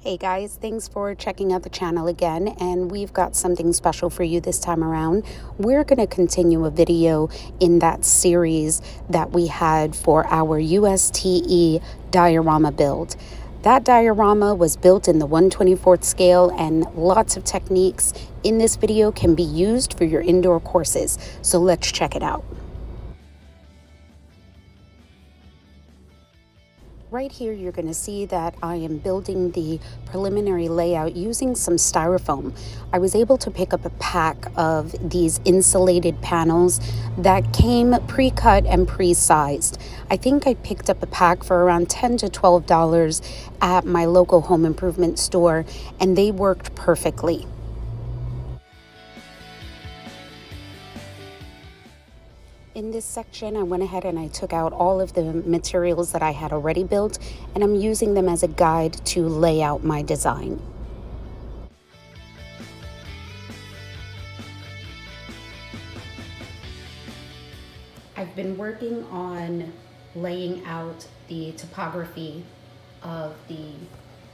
Hey guys, thanks for checking out the channel again, and we've got something special for you this time around. We're going to continue a video in that series that we had for our USTE diorama build. That diorama was built in the 1/24th scale, and lots of techniques in this video can be used for your indoor courses. So let's check it out. Right here, you're going to see that I am building the preliminary layout using some styrofoam. I was able to pick up a pack of these insulated panels that came pre-cut and pre-sized. I think I picked up a pack for around $10 to $12 at my local home improvement store, and they worked perfectly. In this section, I went ahead and I took out all of the materials that I had already built, and I'm using them as a guide to lay out my design. I've been working on laying out the topography of the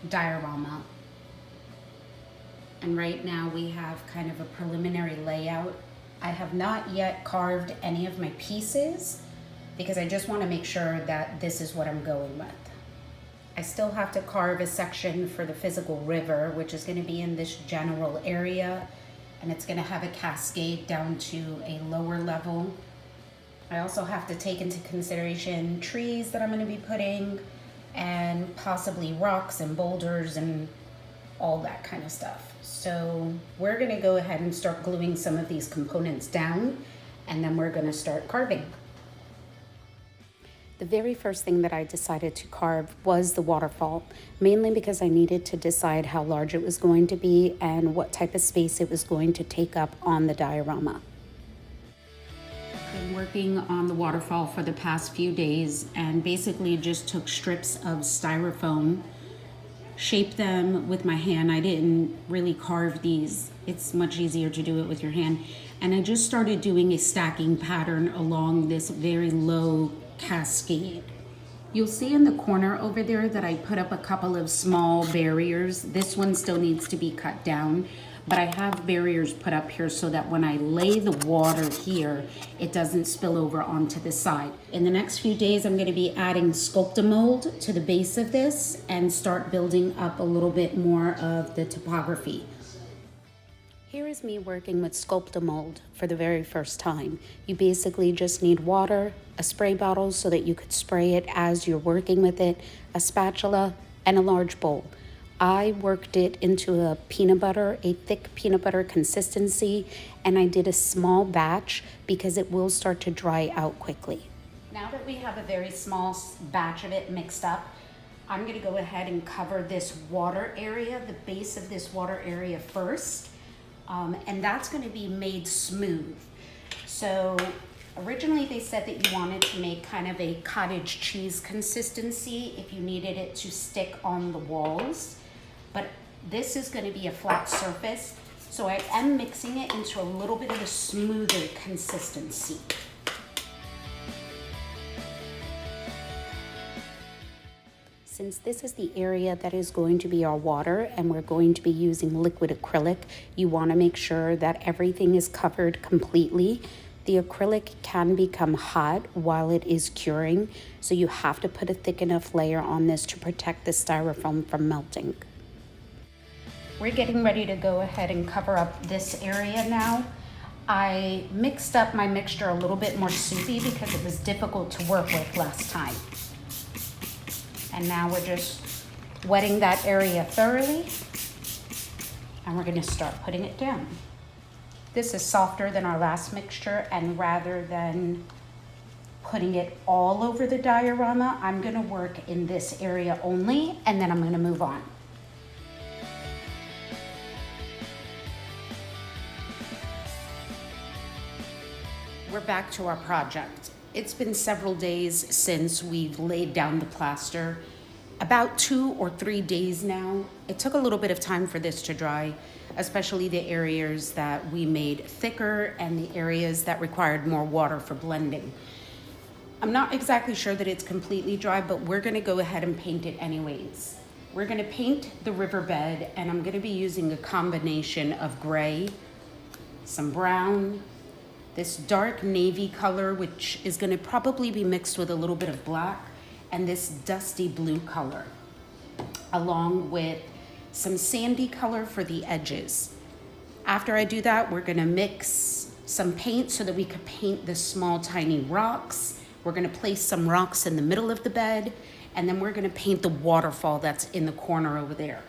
diorama. And right now we have kind of a preliminary layout. I have not yet carved any of my pieces because I just want to make sure that this is what I'm going with. I still have to carve a section for the physical river, which is going to be in this general area, and it's going to have a cascade down to a lower level. I also have to take into consideration trees that I'm going to be putting, and possibly rocks and boulders and all that kind of stuff. So we're going to go ahead and start gluing some of these components down, and then we're going to start carving. The very first thing that I decided to carve was the waterfall, mainly because I needed to decide how large it was going to be and what type of space it was going to take up on the diorama. I've been working on the waterfall for the past few days and basically just took strips of styrofoam, shaped them with my hand. I didn't really carve these. It's much easier to do it with your hand. And I just started doing a stacking pattern along this very low cascade. You'll see in the corner over there that I put up a couple of small barriers. This one still needs to be cut down, but I have barriers put up here so that when I lay the water here, it doesn't spill over onto the side. In the next few days, I'm going to be adding Sculptamold to the base of this and start building up a little bit more of the topography. Here is me working with Sculptamold for the very first time. You basically just need water, a spray bottle so that you could spray it as you're working with it, a spatula, and a large bowl. I worked it into a thick peanut butter consistency, and I did a small batch because it will start to dry out quickly. Now that we have a very small batch of it mixed up, I'm going to go ahead and cover this water area, the base of this water area first. And that's going to be made smooth. So originally they said that you wanted to make kind of a cottage cheese consistency if you needed it to stick on the walls. But this is going to be a flat surface, so I am mixing it into a little bit of a smoother consistency. Since this is the area that is going to be our water and we're going to be using liquid acrylic, you want to make sure that everything is covered completely. The acrylic can become hot while it is curing, so you have to put a thick enough layer on this to protect the styrofoam from melting. We're getting ready to go ahead and cover up this area now. I mixed up my mixture a little bit more soupy because it was difficult to work with last time. And now we're just wetting that area thoroughly, and we're going to start putting it down. This is softer than our last mixture, and rather than putting it all over the diorama, I'm going to work in this area only, and then I'm going to move on. We're back to our project. It's been several days since we've laid down the plaster, about 2 or 3 days now. It took a little bit of time for this to dry, especially the areas that we made thicker and the areas that required more water for blending. I'm not exactly sure that it's completely dry, but we're gonna go ahead and paint it anyways. We're gonna paint the riverbed, and I'm gonna be using a combination of gray, some brown, this dark navy color, which is gonna probably be mixed with a little bit of black, and this dusty blue color, along with some sandy color for the edges. After I do that, we're gonna mix some paint so that we could paint the small, tiny rocks. We're gonna place some rocks in the middle of the bed, and then we're gonna paint the waterfall that's in the corner over there.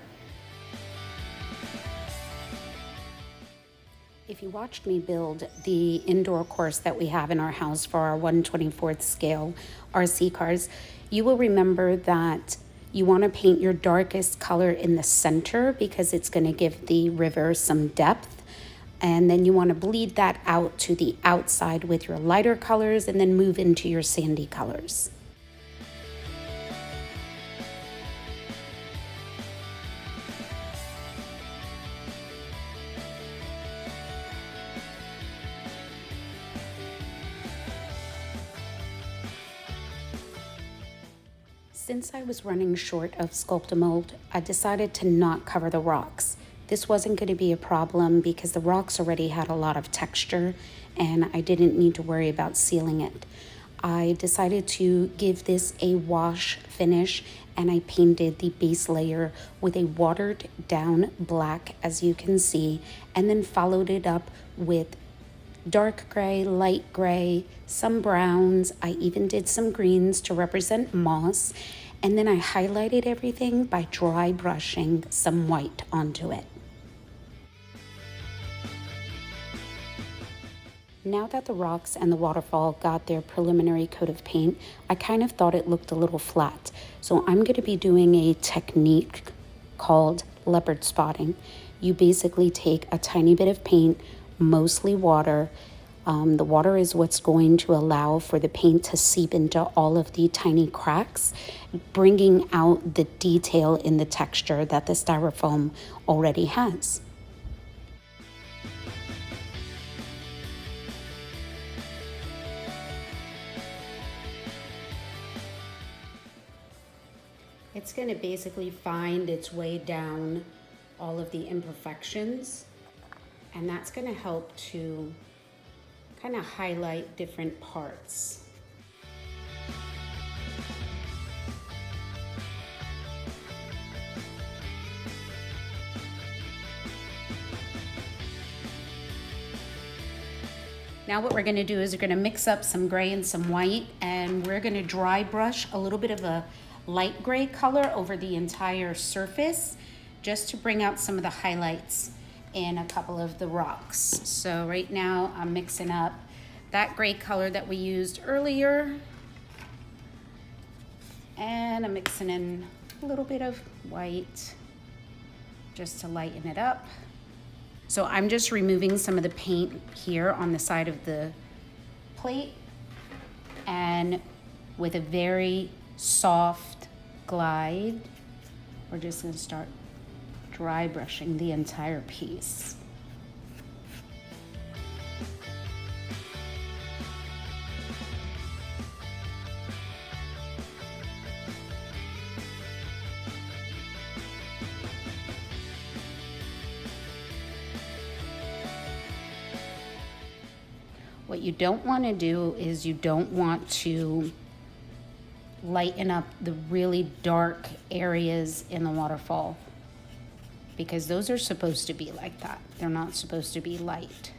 If you watched me build the indoor course that we have in our house for our 1/24th scale RC cars, you will remember that you want to paint your darkest color in the center because it's going to give the river some depth. And then you want to bleed that out to the outside with your lighter colors and then move into your sandy colors. Since I was running short of Sculptamold, I decided to not cover the rocks. This wasn't going to be a problem because the rocks already had a lot of texture and I didn't need to worry about sealing it. I decided to give this a wash finish, and I painted the base layer with a watered down black, as you can see, and then followed it up with dark gray, light gray, some browns. I even did some greens to represent moss. And then I highlighted everything by dry brushing some white onto it. Now that the rocks and the waterfall got their preliminary coat of paint, I kind of thought it looked a little flat. So I'm going to be doing a technique called leopard spotting. You basically take a tiny bit of paint, mostly water. The water is what's going to allow for the paint to seep into all of the tiny cracks, bringing out the detail in the texture that the Styrofoam already has. It's going to basically find its way down all of the imperfections, and that's going to help to kind of highlight different parts. Now what we're going to do is we're going to mix up some gray and some white, and we're going to dry brush a little bit of a light gray color over the entire surface just to bring out some of the highlights in a couple of the rocks. So right now I'm mixing up that gray color that we used earlier, and I'm mixing in a little bit of white just to lighten it up. So I'm just removing some of the paint here on the side of the plate, and with a very soft glide, we're just going to start dry brushing the entire piece. What you don't want to do is you don't want to lighten up the really dark areas in the waterfall, because those are supposed to be like that. They're not supposed to be light.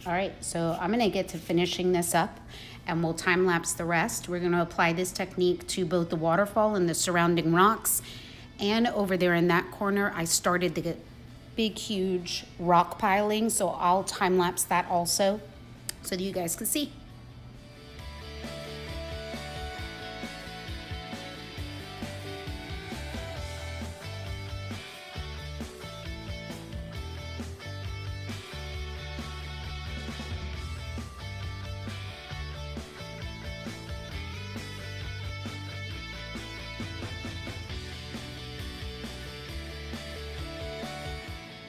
All right, so I'm gonna get to finishing this up and we'll time lapse the rest. We're gonna apply this technique to both the waterfall and the surrounding rocks. And over there in that corner, I started the big, huge rock piling, so I'll time lapse that also so that you guys can see.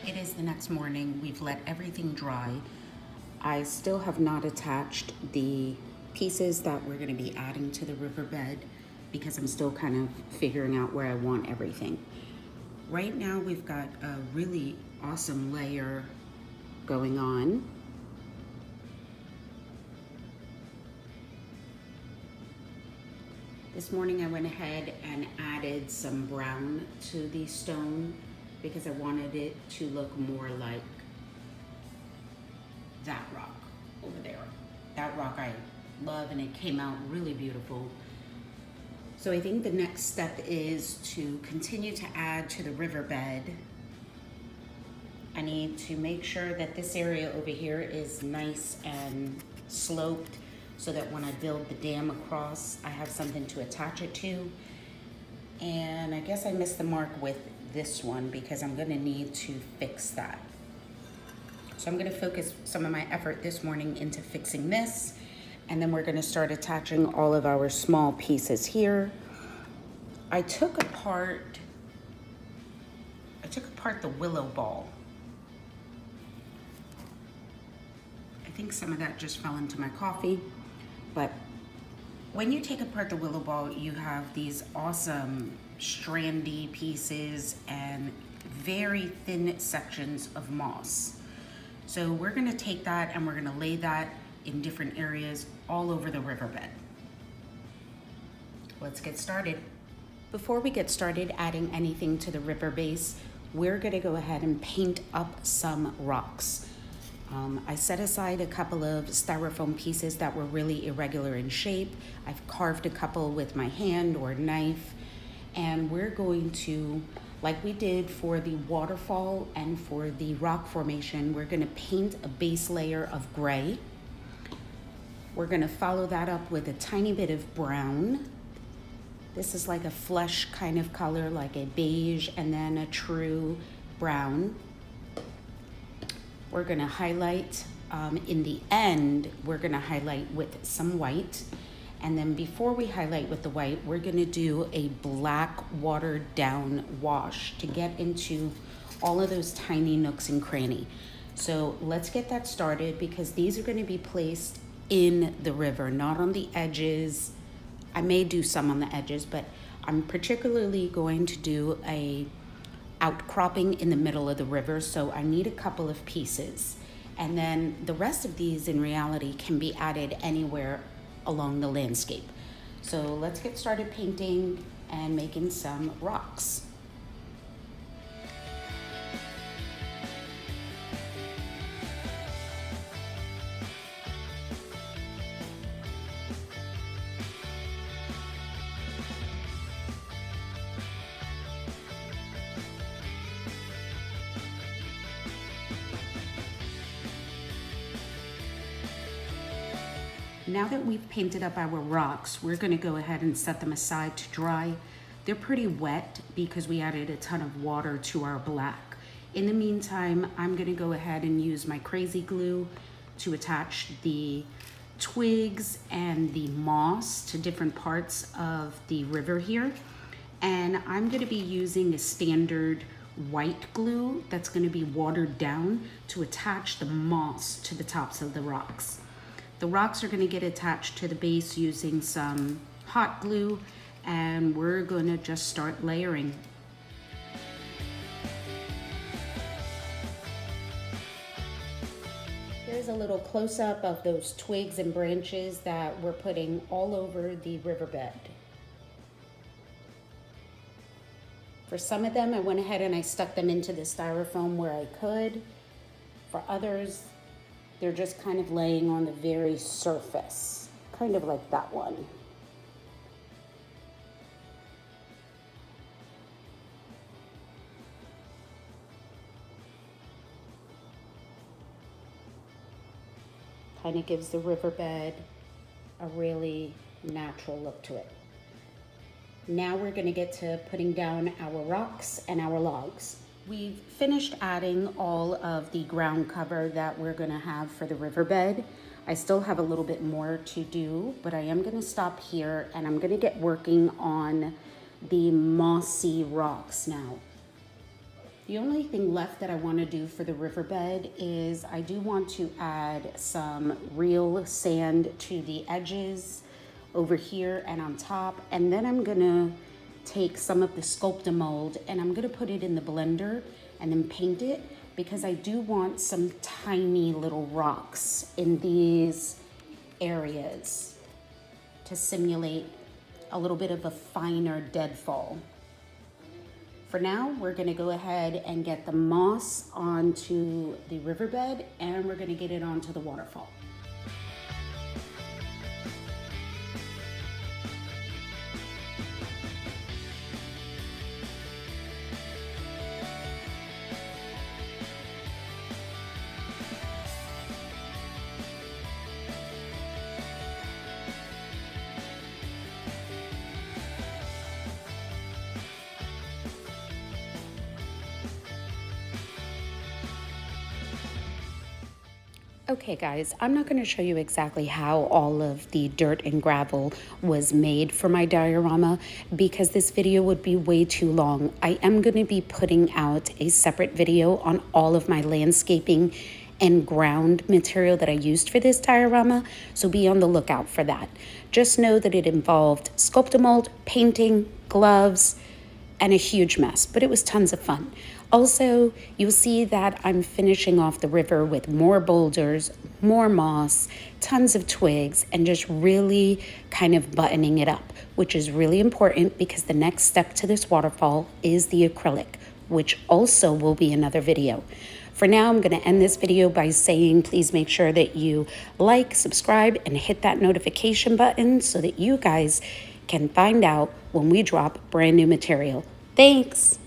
It is the next morning. We've let everything dry. I still have not attached the pieces that we're going to be adding to the riverbed. because I'm still kind of figuring out where I want everything. Right now we've got a really awesome layer going on. This morning I went ahead and added some brown to the stone because I wanted it to look more like that rock over there. That rock I love, and it came out really beautiful. So I think the next step is to continue to add to the riverbed. I need to make sure that this area over here is nice and sloped so that when I build the dam across, I have something to attach it to. And I guess I missed the mark with this one because I'm gonna need to fix that. So I'm gonna focus some of my effort this morning into fixing this, and then we're gonna start attaching all of our small pieces here. I took apart the willow ball. I think some of that just fell into my coffee, but when you take apart the willow ball, you have these awesome strandy pieces and very thin sections of moss. So we're gonna take that and we're gonna lay that in different areas all over the riverbed. Let's get started. Before we get started adding anything to the river base, we're gonna go ahead and paint up some rocks. I set aside a couple of styrofoam pieces that were really irregular in shape. I've carved a couple with my hand or knife, and we're going to, like we did for the waterfall and for the rock formation, we're gonna paint a base layer of gray. We're gonna follow that up with a tiny bit of brown. This is like a flesh kind of color, like a beige, and then a true brown. We're gonna highlight, in the end, we're gonna highlight with some white. And then before we highlight with the white, we're gonna do a black watered down wash to get into all of those tiny nooks and cranny. So let's get that started because these are gonna be placed in the river, not on the edges. I may do some on the edges, but I'm particularly going to do a outcropping in the middle of the river, so I need a couple of pieces. And then the rest of these in reality can be added anywhere along the landscape. So let's get started painting and making some rocks. Now that we've painted up our rocks, we're gonna go ahead and set them aside to dry. They're pretty wet because we added a ton of water to our black. In the meantime, I'm gonna go ahead and use my crazy glue to attach the twigs and the moss to different parts of the river here. And I'm gonna be using a standard white glue that's gonna be watered down to attach the moss to the tops of the rocks. The rocks are gonna get attached to the base using some hot glue, and we're gonna just start layering. Here's a little close-up of those twigs and branches that we're putting all over the riverbed. For some of them, I went ahead and I stuck them into the styrofoam where I could. For others, they're just kind of laying on the very surface, kind of like that one. Kind of gives the riverbed a really natural look to it. Now we're gonna get to putting down our rocks and our logs. We've finished adding all of the ground cover that we're gonna have for the riverbed. I still have a little bit more to do, but I am gonna stop here and I'm gonna get working on the mossy rocks now. The only thing left that I wanna do for the riverbed is I do want to add some real sand to the edges, over here and on top. And then I'm gonna take some of the Sculptamold and I'm gonna put it in the blender and then paint it, because I do want some tiny little rocks in these areas to simulate a little bit of a finer deadfall. For now, we're gonna go ahead and get the moss onto the riverbed, and we're gonna get it onto the waterfall. Okay guys, I'm not going to show you exactly how all of the dirt and gravel was made for my diorama, because this video would be way too long. I am going to be putting out a separate video on all of my landscaping and ground material that I used for this diorama, so be on the lookout for that. Just know that it involved Sculptamold, painting, gloves, and a huge mess, but it was tons of fun. Also, you'll see that I'm finishing off the river with more boulders, more moss, tons of twigs, and just really kind of buttoning it up, which is really important because the next step to this waterfall is the acrylic, which also will be another video. For now, I'm going to end this video by saying please make sure that you like, subscribe, and hit that notification button so that you guys can find out when we drop brand new material. Thanks!